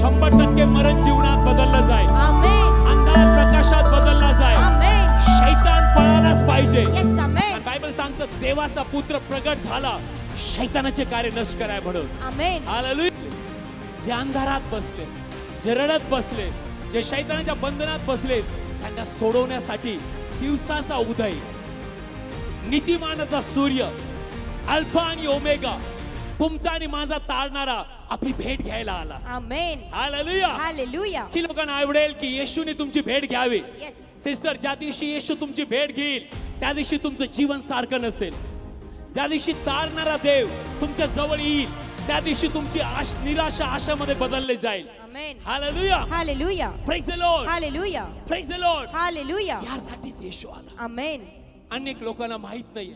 100% मरण जीवनात बदललं जाईल. आमेन. अंधार प्रकाशात बदलला जाईल. आमेन. शैतान पळायलाच पाहिजे. येस आमेन. आणि बायबल सांगतं देवाचा पुत्र प्रगट झाला शैतानाचे कार्य नष्ट कराय म्हणून. आमेन. हालेलुया. जे अंधारात बसले, जे रडत बसले, जे शैतानाच्या बंधनात बसले, त्यांना सोडवण्यासाठी दिवसाचा उदय, नीतिमानाचा सूर्य, अल्फा आणि ओमेगा, तुमचा आणि माझा तारणारा आपली भेट घ्यायला आला. आमेन. हालेलुया. हालेलुया. की लोकांना आवडेल की येशूने तुमची भेट घ्यावी. येस. सिस्टर, ज्या दिवशी येशू तुमची भेट घेईल त्या दिवशी तुमचं जीवन सारखं नसेल. ज्या दिवशी तारणारा देव तुमच्या जवळ येईल त्या दिवशी तुमची निराशा आशामध्ये बदलली जाईल. Amen. Hallelujah. Hallelujah. Praise the lord. Hallelujah. Praise the lord. Hallelujah. यासाठीच येशू आला. आमेन. अनेक लोकांना माहित नाहीये.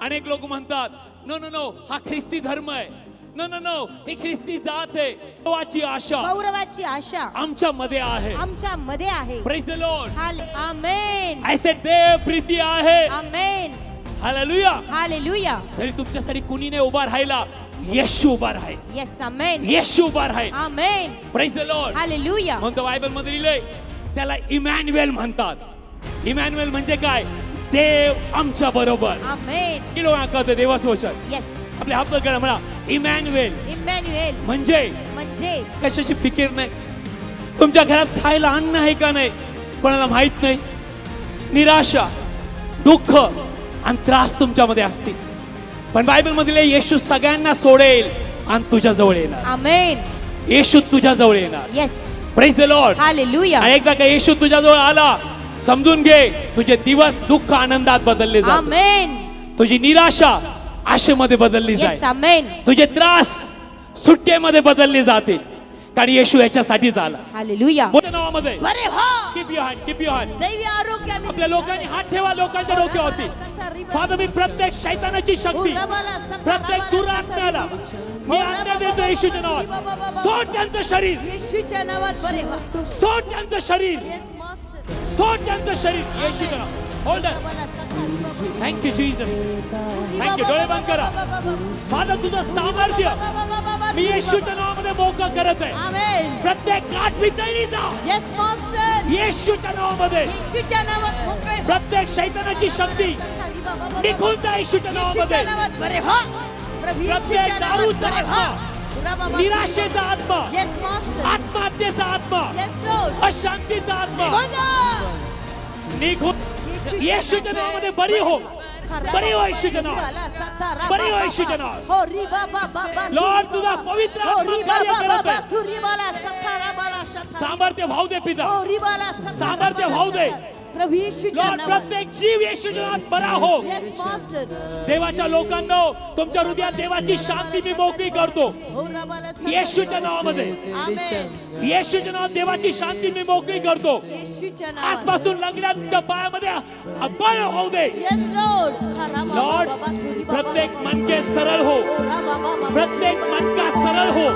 अनेक लोक म्हणतात नो नो नो हा ख्रिस्ती धर्म आहे. नो नो नो ही ख्रिस्ती जात आहे. गौरवाची आशा गौरवाची आशा आमच्या मध्ये आहे. आमच्या मध्ये आहे. Praise the lord. आमेन. ऐसे देव प्रीती आहे. आमेन. हालेलुया. हालेलुया. जरी तुमच्यासाठी कुणी नाही उभा राहिला, येशू उभा राहील. येस आमेन. येशू उभा राहील. Amen. Praise the lord. Hallelujah. म्हणतो बायबल मध्ये लिहिलंय त्याला इमॅन्युएल म्हणतात. इमॅन्युएल म्हणजे काय? देव आमच्या बरोबर. आमेन. की लोकांना कळतं देवाचं वचन. येस. आपल्या हात करा म्हणा इमॅन्युएल इमॅन्युएल म्हणजे म्हणजे कशाची फिकीर नाही. तुमच्या घरात खायला अन्न आहे का नाही कोणाला माहित नाही. निराशा, दुःख आणि त्रास तुमच्यामध्ये असतील, पण बायबल मध्ये येशू सगळ्यांना सोडेल आणि तुझ्या जवळ येणार. आमेन. येशू तुझ्या जवळ येणार. Yes. Praise the lord. Hallelujah. आणि एकदा का येशू तुझ्या जवळ आला समजून घे तुझे दिवस दुःख आनंदात बदलले जातील. आमेन. तुझी निराशा आशेमध्ये बदलली येस जाईल. आमेन. तुझे त्रास सुटकेमध्ये बदलले जातील, कारण येशू याच्यासाठीच आला. हालेलुया. मोठ्या नावामध्ये अरे हा keep your hand, keep your hand. दैवी आरोग्याने आपल्या लोकांनी हात ठेवा लोकांच्या डोक्यावरती. फादर, मी प्रत्येक शैतानाची शक्ती, प्रत्येक दुरात्म्याला मी आज्ञा देतो येशूच्या नावात. सोड त्यांचं शरीर, येशूच्या नावात बरे व्हा. सोड त्यांचं शरीर, येस मास्टर. सोड त्यांचं शरीर येशूच्या नावात. Hold thank you Jesus. थँक्यू. डोळे बंद करा. फादर, तुझं सामर्थ्य मी येशूच्या नावामध्ये मोकळं करत आहे. आमेन. प्रत्येक गाठ वितळली जा येस मास्टर. येशूच्या नावामध्ये. येशूच्या नावात मोकळे व्हा. प्रत्येक शैतानाची शक्ती निघून जा येशूच्या नावामध्ये. येशूच्या नावात बरे व्हा. प्रभू प्रत्येक येशूच्या नावात दारूचा बरे व्हा. आत्मा, निराशेचा आत्मा, येस मास्टर. आत्महत्येचा आत्मा, येस लॉर्ड. अशांतीचा आत्मा निघून निघून येशूच्या नावामध्ये बरी हो. बरी हो येशूच्या नावात. बरी हो येशूच्या नावात. हो री बाबा बाबा. लॉर्ड, तुझा पवित्र हो आत्मा री कार्य बाबा करत बाबा. आहे. तू री बाला सखारा बाला शता. सामर्थ्य भाव दे पिता. हो री बाला सखारा सामर्थ्य बाला भाव दे. शता. प्रभू येशूच्या लॉर्ड, नावात. प्रत्येक जीव येशूच्या नावात बरा हो. Yes master. देवाच्या लोकांनो, तुमच्या हृदयात देवाची शांती मी मोकळी करतो हो रा बाला सखारा. येशूच्या नावामध्ये. आमेन. येशूच्या नावात देवाची शांती मी मोकळी करतो. येशूच्या नावात. आजपासून लग्नाच्या पायामध्ये बळ होऊ दे. Yes Lord. खरा बाबा लॉर्ड, बाबा. तू री बाबा प्रत्येक बाबा. मनके सरळ हो. हो रा बाबा बाबा. प्रत्येक मनका सरळ हो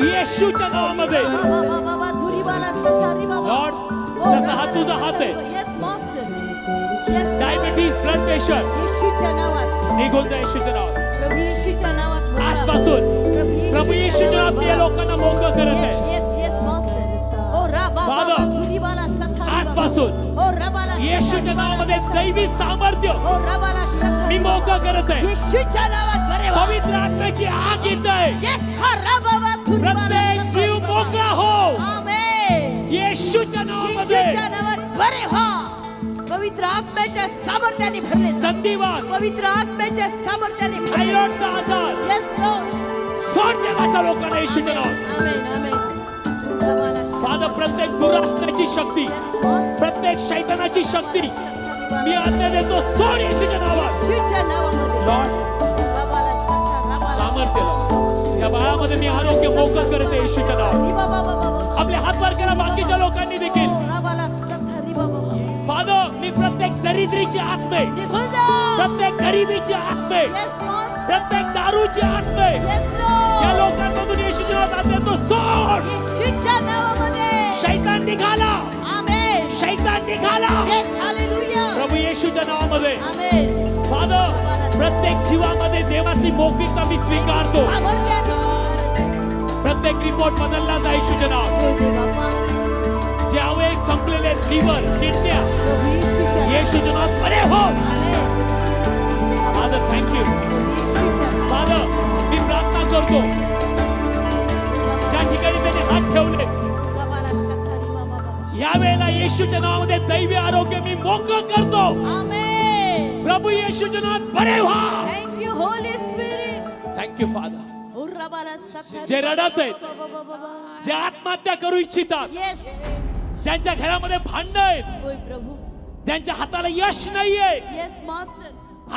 येशूच्या नावामध्ये. बाबा बाबा बाबा. तू री बाला शारी बाबा. लॉर्ड, जसा हा तुझा हात आहे, yes master. Yes diabetes, blood pressure येशूच्या नावात. निघून जा येशूच्या नावात. प्रभू येशूच्या नावात मोकळा. आजपासून प्रभू येशूच्या नावात या लोकांना मोकळं करत येस आहे. Yes yes master. ओ रा बाबा Father, बाबा. तू री बाला सखारा. आजपासून ओ रा बाला येशूच्या नावामध्ये दैवी सामर्थ्य ओ रा बाला सखारा. मी मोकळं करत आहे. येशूच्या नावात बरे व्हा. पवित्र आत्म्याची आग येत आहे. येस खरा बाबा. तू री बाला प्रत्येक सखारा. जीव मोकळा हो आमेन. येशूच्या नावामध्ये. येशूच्या नावात बरे व्हा. पवित्र आत्म्याच्या सामर्थ्याने भरले जा. संधिवात, पवित्र आत्म्याच्या सामर्थ्याने भरले जा. थायरॉइडचा आजार येस लॉर्ड. सोड देवाच्या लोकांना येशूच्या नावात. आमेन आमेन. रा बाला फादर, प्रत्येक दुरात्म्याची शक्ती, येस मास्टर. प्रत्येक शैतानाची शक्ती मी आज्ञा देतो सोड येशूच्या नावात. येशूच्या नावामध्ये. लॉर्ड, रा बाला सखारा. रा बाला सामर्थ्य या बाळामध्ये मी आरोग्य मोकळं करते येशूच्या नावात. री बाबा बाबा. आपले हात वर करा बाकीच्या लोकांनी देखील. रा बाला सखारा. री बाबा बाबा. फादर, मी प्रत्येक दरिद्रीची आत्मे, निघून जा. प्रत्येक गरिबीची आत्मे, येस मास्टर. प्रत्येक दारूची आत्मे येस या लॉर्ड. लोकांमधून येशूच्या नावात आज्ञा देतो सोड. येशूच्या नावामध्ये. शैतान निघाला, आमेन. शैतान निघाला येस हालेलुया. प्रभू येशूच्या नावामध्ये. आमेन. फादर, प्रत्येक जीवामध्ये देवाची मोकळीकता मी स्वीकारतो. सामर्थ्याने. प्रत्येक रिपोर्ट बदलला जा येशूचे नाव. हो दे बाबा. जे अवयव संपलेले लिव्हर किडन्या प्रभू येशूच्या येशूच्या नावात बरे हो. आमेन. Father thank you. येशूच्या फादर मी प्रार्थना करतो ज्या ठिकाणी त्यांनी हात ठेवले बाबाला शक्ती बाबा. या वेळेला येशूच्या नावामध्ये दैवी आरोग्य मी मोकळं करतो. आमेन. प्रभू येशूच्या नावात बरे व्हा. Thank you holy spirit. Thank you father. Oh रबाला शक्ती. जे रडत आहेत, बाबा. जे आत्महत्या करू इच्छितात, येस. ज्यांच्या घरामध्ये भांडण आहेत, होय प्रभू. ज्यांच्या हाताला यश नाहीये, येस मास्टर.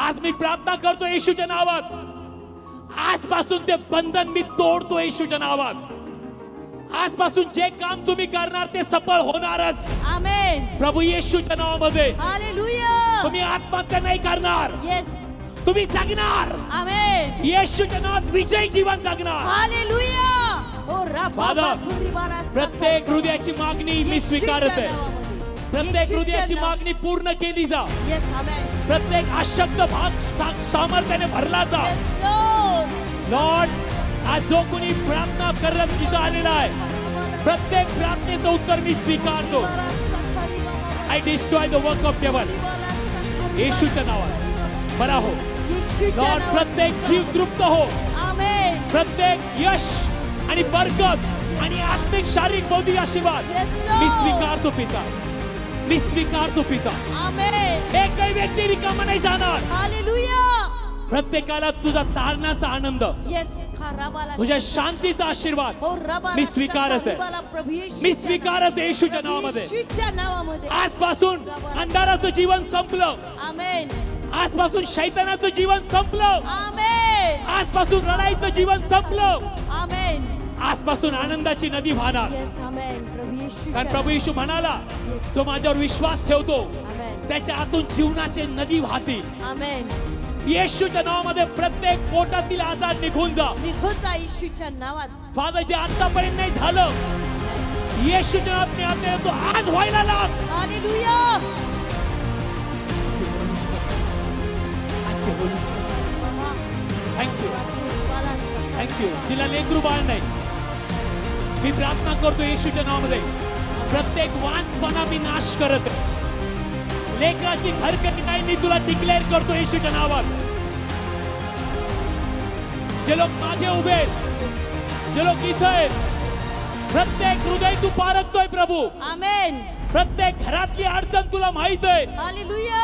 आज मी प्रार्थना करतो येशूच्या नावात. आजपासून ते बंधन मी तोडतो येशूच्या नावात. आजपासून जे काम तुम्ही करणार ते सफळ होणारच आमेन. प्रभू येशूच्या नावामध्ये. हालेलुया. तुम्ही आत्महत्या नाही करणार, येस. तुम्ही जगणार. आमेन. येशूच्या नावात विजयी जीवन जगणार. हालेलुया. ओ रबा फादर, तुरीबाला प्रत्येक हृदयाची मागणी मी स्वीकारत आहे. प्रत्येक हृदयाची मागणी पूर्ण केली जा. येस आमेन. प्रत्येक अशक्त भाग सामर्थ्याने भरला जा. Yes Lord. लॉर्ड, आज जो कोणी प्रार्थना करत तिथं आलेला आहे, प्रत्येक प्रार्थनेचं उत्तर मी स्वीकारतो. I destroy the work of devil. येशूच्या नावात बरा हो. लॉर्ड, प्रत्येक जीव तृप्त हो. आमेन. प्रत्येक यश आणि बरकत आणि आत्मिक शारीरिक बौद्धिक आशीर्वाद Yes, Lord. मी स्वीकारतो पिता. मी स्वीकारतो पिता. आमेन. एकही व्यक्ती रिकामा नाही जाणार. हालेलुया. प्रत्येकाला तुझा तारण्याचा आनंद, येस खराबाला. तुझ्या शांतीचा आशीर्वाद ओ रबाला. मी स्वीकारत आहे. प्रभू येशूच्या मी स्वीकारत आहे येशूच्या नावामध्ये. येशूच्या नावामध्ये. आजपासून अंधाराचं जीवन संपलं. आमेन. आजपासून शैतानाचं जीवन संपलं. आमेन. आजपासून रडाईचं जीवन संपलं. आमेन. आजपासून आनंदाची नदी वाहणार. येस आमेन. प्रभू येशूच्या. कारण प्रभू येशू म्हणाला, Yes. तो माझ्यावर विश्वास ठेवतो आमेन. त्याच्या आतून जीवनाचे नदी वाहतील. आमेन. येशूच्या नावामध्ये प्रत्येक पोटातील आजार निघून जा. निघून जा येशूच्या नावात. फादर, जे आतापर्यंत नाही झालं, येशूच्या नावात मी आपल्याला तो आज व्हायला लाग. हालेलुया. थँक्यू. थँक्यू. तिला लेकरू बाळ नाही, मी प्रार्थना करतो येशूच्या नावामध्ये. प्रत्येक वांझपणा मी नाश करत आहे. लेकराची हरकत नाही, मी तुला डिक्लेअर करतो येशूच्या नावात. जे लोक मागे उभे आहेत, जे लोक इथं आहेत, प्रत्येक हृदय तू पारखतोय प्रभू. आमेन. प्रत्येक घरातली अडचण तुला माहित आहे. हालेलुया.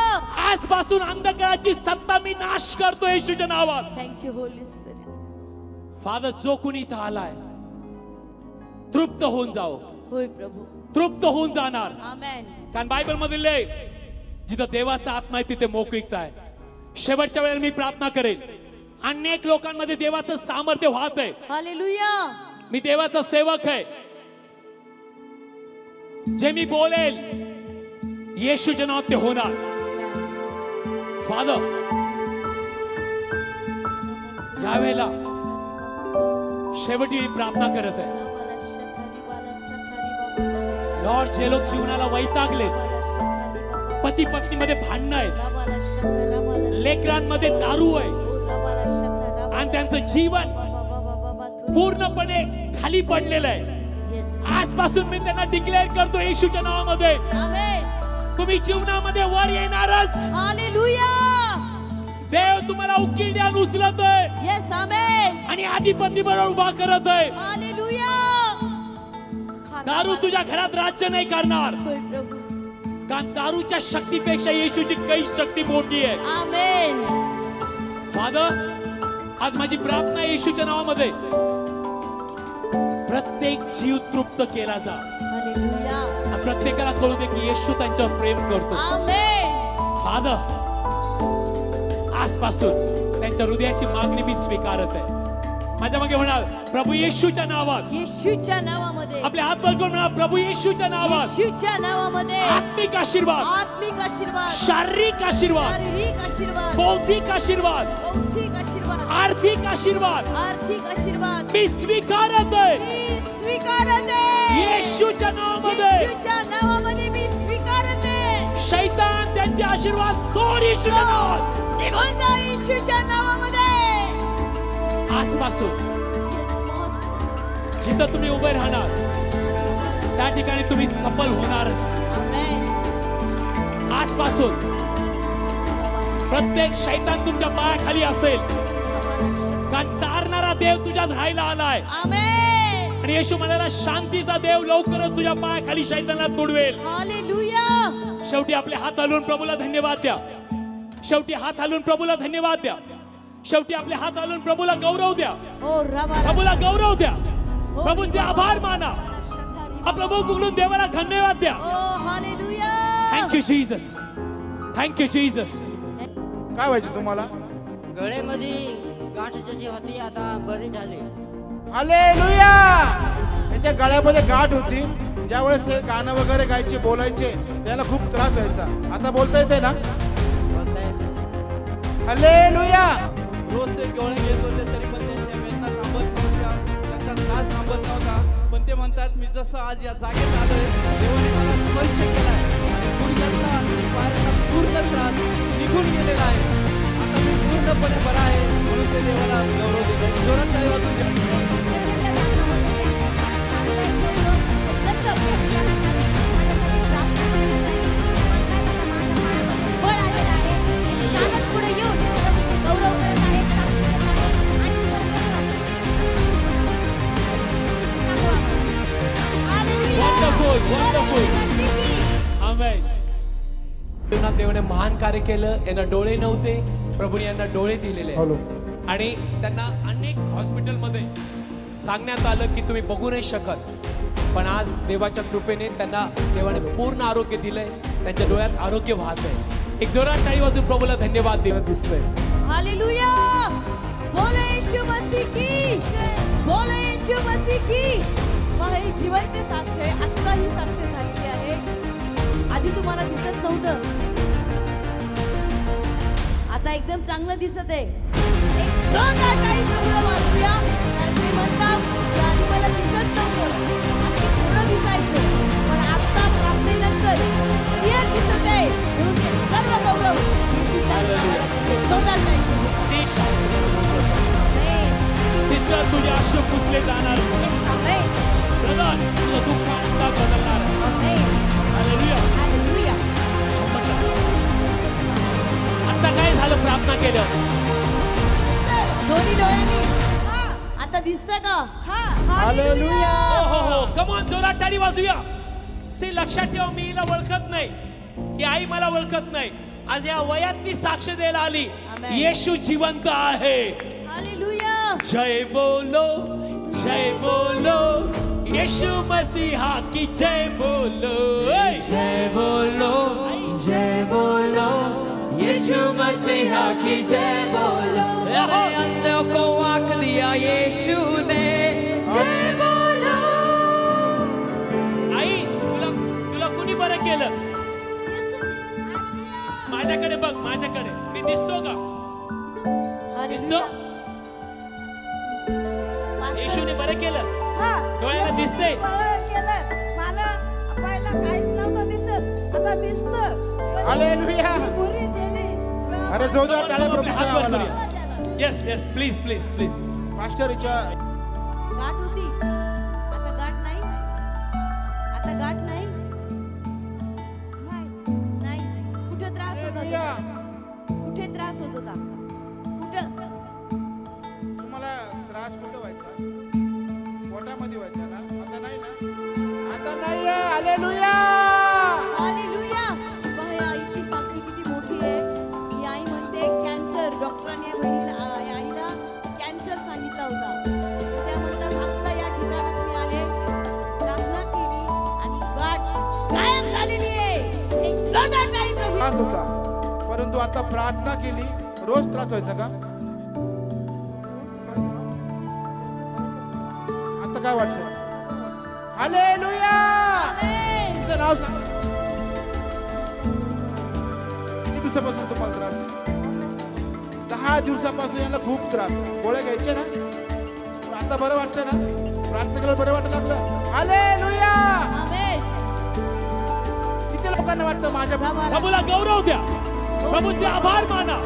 आजपासून अंधकाराची सत्ता मी नाश करतो येशूच्या नावात. Thank you holy spirit. Father, जो कोणी इथं आलाय तृप्त होऊन जाओ. होय प्रभू. तृप्त होऊन जाणार. आमेन. कारण बायबल मध्ये लिहिलंय, जिथं देवाचा आत्मा आहे तिथे मोकळीकता आहे. शेवटच्या वेळेला मी प्रार्थना करेन, अनेक लोकांमध्ये देवाचं सामर्थ्य वाहत आहे. हालेलुया. मी देवाचा सेवक आहे. जे मी बोलेल येशूच्या नावात ते होणार. फादर, यावेळेला शेवटी मी प्रार्थना करत आहे. लॉर्ड, जे लोक जीवनाला वैतागले, पती पत्नीमध्ये भांडणं आहेत, लेकरांमध्ये दारू आहे आणि त्यांचं जीवन पूर्णपणे खाली पडलेलं आहे, आजपासून मी त्यांना डिक्लेअर करतो येशूच्या नावामध्ये, आमेन. तुम्ही जीवनामध्ये वर येणारच. हालेलुया. देव तुम्हाला उकिरड्यान उचलतोय येस आमेन. आणि अधिपती बरोबर उभा करत आहे. हालेलुया. दारू तुझ्या घरात राज्य नाही करणार, होय प्रभू. कारण दारूच्या शक्तीपेक्षा येशूची काही शक्ती मोठी आहे. आमेन. फादर, आज माझी प्रार्थना आहे येशूच्या नावामध्ये, प्रत्येक जीव तृप्त केला जा. हालेलुया. आणि प्रत्येकाला कळू दे की येशू त्यांच्यावर प्रेम करतो. आमेन. फादर, आजपासून त्यांच्या हृदयाची मागणी मी स्वीकारत आहे. माझ्या मागे म्हणाल, प्रभू येशूच्या नावात. येशूच्या नावामध्ये. आपले हात वर करून म्हणा, प्रभू येशूच्या नावात. येशूच्या नावामध्ये. आत्मिक आशीर्वाद, आत्मिक आशीर्वाद, शारीरिक आशीर्वाद, शारीरिक आशीर्वाद, बौद्धिक आशीर्वाद, बौद्धिक आशीर्वाद, आर्थिक आशीर्वाद आर्थिक आशीर्वाद मी स्वीकारत आहे. मी स्वीकारत आहे. येशूच्या नावामध्ये. येशूच्या नावामध्ये मी स्वीकारत आहे. शैतान त्यांचे आशीर्वाद सोड येशूच्या नावात. निघून जा येशूच्या नावामध्ये. आजपासून Yes, Master. जिथं तुम्ही उभे राहणार त्या ठिकाणी तुम्ही सफल होणारच. आमेन. आजपासून प्रत्येक शैतान तुमच्या पायाखाली असेल, कारण तारणारा देव तुझ्यात राहायला आलाय. आमेन. आणि येशू म्हणाला, शांतीचा देव लवकरच तुझ्या पायाखाली शैतानाला तोडवेल. हालेलुया. शेवटी आपले हात हलवून प्रभूला धन्यवाद द्या. शेवटी हात हलवून प्रभूला धन्यवाद द्या. शेवटी आपले हात हलवून प्रभूला गौरव द्या. ओ रबा. प्रभूला गौरव द्या. प्रभूचे आभार माना. आपलं मुख उघडून देवाला धन्यवाद द्या. Oh hallelujah. Thank you Jesus. Thank you Jesus. काय व्हायचं तुम्हाला? गळेमध्ये गाठ जशी होती आता बरी झाली. हालेलुया. त्याच्या गळ्यामध्ये गाठ होती. ज्यावेळेस हे गाणं वगैरे गायचे, बोलायचे, त्याला खूप त्रास व्हायचा. आता बोलता येते ना? बोलता येतं. हालेलुया. रोज ते गोळे घेत होते तरी पण त्यांच्या वेदना थांबत नव्हत्या, त्यांचा त्रास थांबत नव्हता. पण ते म्हणतात, मी जसं आज या जागेत आलोय, देवाने मला स्पर्श केलाय आणि गुडघ्यातला आणि पायातला पूर्ण त्रास निघून गेलेला आहे. आता मी पूर्णपणे बरा आहे, म्हणून ते देवाला गौरव देत आहेत. जोरात टाळी वाजवून द्या. Wonderful, wonderful. आमेन. जीवनात देवाने महान कार्य केलं. यांना डोळे नव्हते, प्रभूने यांना डोळे दिलेले आहेत. आणि त्यांना अनेक हॉस्पिटलमध्ये सांगण्यात आलं की तुम्ही बघू नाही शकत, पण आज देवाच्या कृपेने त्यांना देवाने पूर्ण आरोग्य दिलंय. त्यांच्या डोळ्यात आरोग्य वाहत आहे. एक जोरात टाळी वाजून प्रभूला धन्यवाद दे. दिसतंय. हालेलुया. बोले यीशु मसीह की. बोले यीशु मसीह की. मग हे जिवंत साक्ष आहे. आत्ता ही साक्ष झालेली आहे. आधी तुम्हाला दिसत नव्हतं, आता एकदम चांगलं दिसत आहे. एक जोरदार टाळी प्रभूला वाजवूया. कारण ते म्हणतात की आधी मला दिसत नव्हतं, आधी थोडं दिसायचं, पण आता प्रार्थनेनंतर क्लिअर दिसत आहे. म्हणून ते सर्व गौरव येशूच्याच नावाला देते. जोरदार टाळी प्रभूला. आमेन. सिस्टर, तुझे अश्रू पुसले जाणार. आमेन. ब्रदर, तुझं दुःख आनंदात बदलणार आहे. आमेन. हालेलुया. हालेलुया. 100%. आता काय झालं प्रार्थना केलं? दोन्ही डोळ्यांनी. आता दिसतं का? हालेलुया. हो हो, कम ऑन, जोरात टाळी वाजूया. सी, लक्षात ठेवा, मी हिला ओळखत नाही, ही आई मला ओळखत नाही. आज या वयात ती साक्ष द्यायला आली. आमेन. येशू जिवंत आहे. हालेलुया. जय बोलो, जय बोलो, यीशु मसीहा की जय बोलो. जय बोलो, जय बोलो, यीशु मसीहा की जय बोलो. मेरे अंधों को आँख दिया यीशु ने. जय बोलो. आई, तुला कुणी बरं केलं? माझ्याकडे बघ, माझ्याकडे मी दिसतो का? दिसतो? येशूने बरं केलं. डोळ्याला दिसतंय. मला पहिला काहीच नव्हतं दिसत, आता दिसतं. हालेलुया. पुरी गेली. अरे जोरदार टाळ्या प्रभूच्या नावाला. Yes yes, please please please. मास्टरच्या गाठ होती, आता गाठ नाही. आता गाठ नाही. नाही. कुठे त्रास होत होता? कुठे त्रास होत होता? कुठं? तुम्हाला त्रास कुठं व्हायचा? पोटामध्ये व्हायचा ना? आता नाही ना? आता नाही. हालेलुया. हालेलुया. पहा, या आईची साक्षी किती मोठी आहे. ही आई म्हणते कॅन्सर. डॉक्टरांनी या आईला कॅन्सर सांगितला होता. त्या म्हणतात आत्ता या ठिकाणी तुम्ही आले, प्रार्थना केली आणि गाठ गायब झालेली आहे. एक जोरदार टाळी प्रभू. त्रास होता, परंतु आता प्रार्थना केली. रोज त्रास व्हायचा का? आता काय वाटतं? हालेलुया. आमेन. तुझं नाव सांग. किती दिवसापासून तुम्हाला त्रास? 10 दिवसापासून याला खूप त्रास. गोळ्या घ्यायचे ना? पण आता बरं वाटतं ना? प्रार्थना केलं बरं वाटायला लागलं. हालेलुया. आमेन. किती लोकांना वाटतं माझ्या प्रभूला प्रभूला गौरव द्या. प्रभूचे आभार माना.